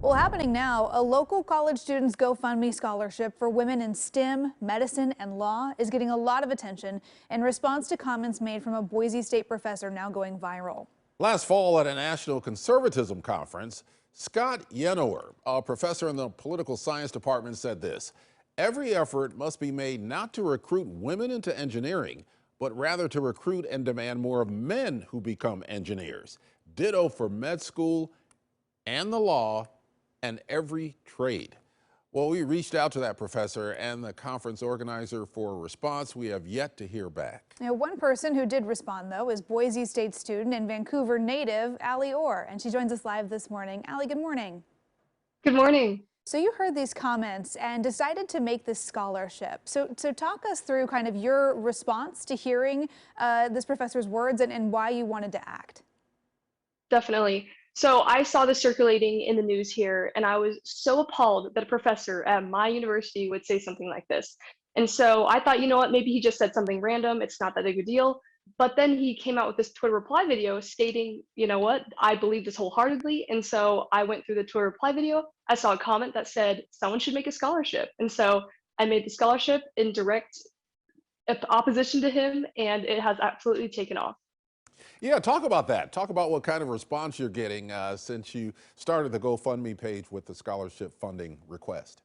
Well, happening now, a local college student's GoFundMe scholarship for women in STEM, medicine, and law is getting a lot of attention in response to comments made from a Boise State professor now going viral. Last fall at a national conservatism conference, Scott Yenower, a professor in the political science department, said this: every effort must be made not to recruit women into engineering, but rather to recruit and demand more of men who become engineers. Ditto for med school and the law and every trade. Well, we reached out to that professor and the conference organizer for a response. We have yet to hear back. Now, one person who did respond, though, is Boise State student and Vancouver native Allie Orr, and she joins us live this morning. Allie, good morning. Good morning. So you heard these comments and decided to make this scholarship. So talk us through kind of your response to hearing this professor's words and why you wanted to act. Definitely. So I saw this circulating in the news here, and I was so appalled that a professor at my university would say something like this. And so I thought, you know what, maybe he just said something random. It's not that big a deal. But then he came out with this Twitter reply video stating, you know what, I believe this wholeheartedly. And so I went through the Twitter reply video. I saw a comment that said someone should make a scholarship. And so I made the scholarship in direct opposition to him, and it has absolutely taken off. Yeah, talk about that. Talk about what kind of response you're getting since you started the GoFundMe page with the scholarship funding request.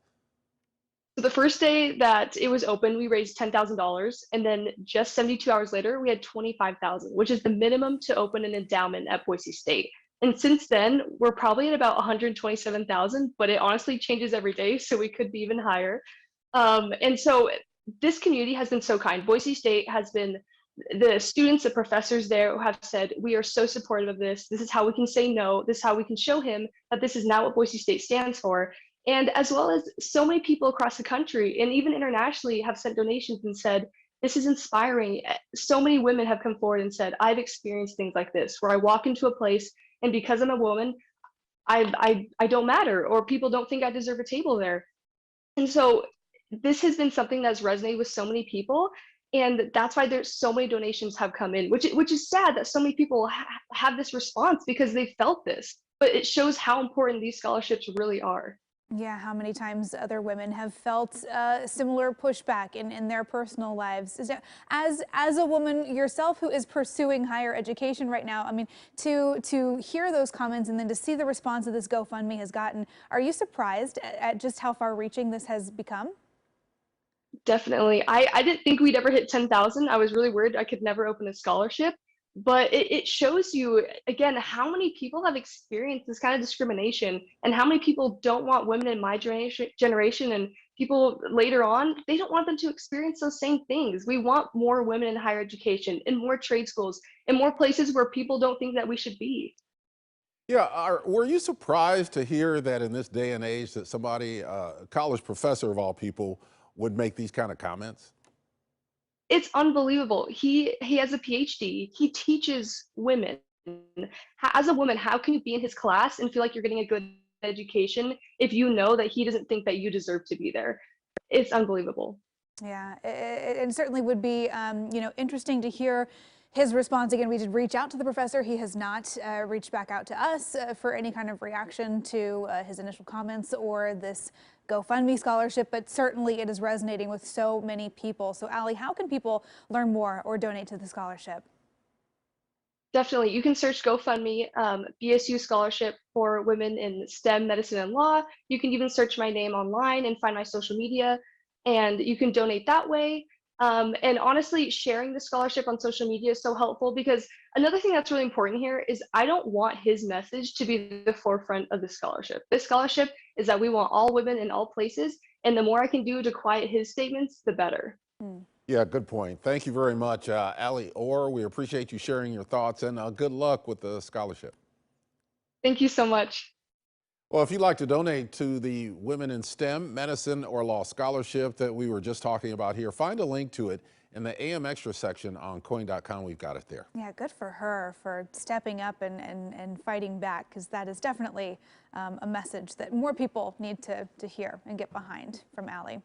So the first day that it was open, we raised $10,000, and then just 72 hours later, we had 25,000, which is the minimum to open an endowment at Boise State. And since then, we're probably at about 127,000, but it honestly changes every day, so we could be even higher. And so this community has been so kind. Boise State has been the students, the professors there have said, we are so supportive of this. This is how we can say no. This is how we can show him that this is not what Boise State stands for. And as well as so many people across the country and even internationally have sent donations and said, this is inspiring. So many women have come forward and said, I've experienced things like this, where I walk into a place and because I'm a woman, I don't matter, or people don't think I deserve a table there. And so this has been something that's resonated with so many people, and that's why there's so many donations have come in, which is sad that so many people have this response because they felt this, but it shows how important these scholarships really are. Yeah, how many times other women have felt similar pushback in their personal lives. As a woman yourself who is pursuing higher education right now, I mean, to hear those comments and then to see the response that this GoFundMe has gotten, are you surprised at just how far-reaching this has become? Definitely. I didn't think we'd ever hit 10,000. I was really worried I could never open a scholarship, but it shows you again how many people have experienced this kind of discrimination and how many people don't want women in my generation and people later on, they don't want them to experience those same things. We want more women in higher education, in more trade schools, in more places where people don't think that we should be. Yeah, were you surprised to hear that in this day and age that somebody, a college professor of all people, would make these kind of comments? It's unbelievable. He has a PhD. He teaches women. As a woman, how can you be in his class and feel like you're getting a good education if you know that he doesn't think that you deserve to be there? It's unbelievable. Yeah, it certainly would be, interesting to hear his response. Again, we did reach out to the professor. He has not reached back out to us for any kind of reaction to his initial comments or this GoFundMe scholarship, but certainly it is resonating with so many people. So, Allie, how can people learn more or donate to the scholarship? Definitely. You can search GoFundMe, BSU scholarship for women in STEM, medicine, and law. You can even search my name online and find my social media, and you can donate that way. And honestly, sharing the scholarship on social media is so helpful because another thing that's really important here is I don't want his message to be the forefront of the scholarship. This scholarship is that we want all women in all places, and the more I can do to quiet his statements, the better. Hmm. Yeah, good point. Thank you very much, Allie Orr. We appreciate you sharing your thoughts and good luck with the scholarship. Thank you so much. Well, if you'd like to donate to the Women in STEM, Medicine, or Law Scholarship that we were just talking about here, find a link to it in the AM Extra section on KOIN.com. We've got it there. Yeah, good for her for stepping up and fighting back, because that is definitely a message that more people need to hear and get behind from Allie.